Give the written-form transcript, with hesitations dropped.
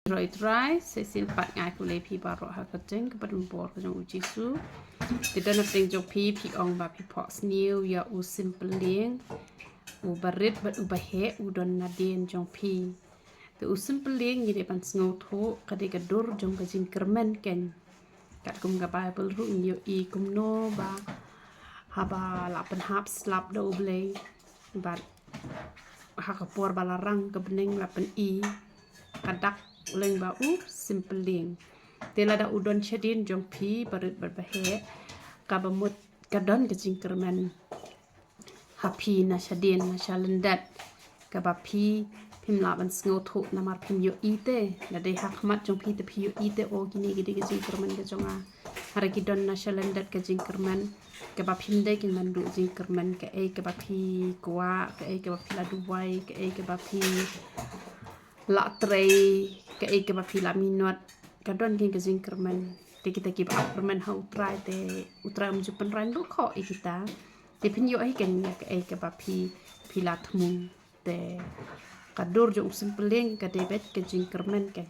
rồi try Cecil pat ngai ku le phi ba ro ha ka cheng ka padum por ka jong uchi su ti dan ting jong phi ong ba phi phohsniew ya u simpyllieng u barit ba u ba he u don na den jong phi te u simpyllieng ni de ban sngo tho ka de ka dur jong ka jing kermen ken kat kum ka bible ru yo I kum no ba ha ba la pen hap slap do ble ba ha ka por ba la rang ka bening la pen I kadak leng ba u simpyllieng te la da udon chedin jong phi barit ba he ka ba mut ka don ka jing kermen ha phi na chedin na chalendat ka ba phi phim la ban sngo tho na mar phim yo I te la de ha khmat jong phi te phi yo I te o gini gidi ka jing kermen ka jonga hara ki don na chalendat ka jing kermen ka ba phim de kin man du jing kermen ka e ka ba phi kwa ka e ka ba phi la duwai ka e ka ba phi la trei ka e ka ba phi la minot ka don kin ka jing kermen te kita ki ba kermen ha utrai te utrai mu jupan ran lu kho I kita te phin yo ai ken ka e ka ba phi la thmung te ka dur jong simpyllieng ka de bet ka jing kermen ken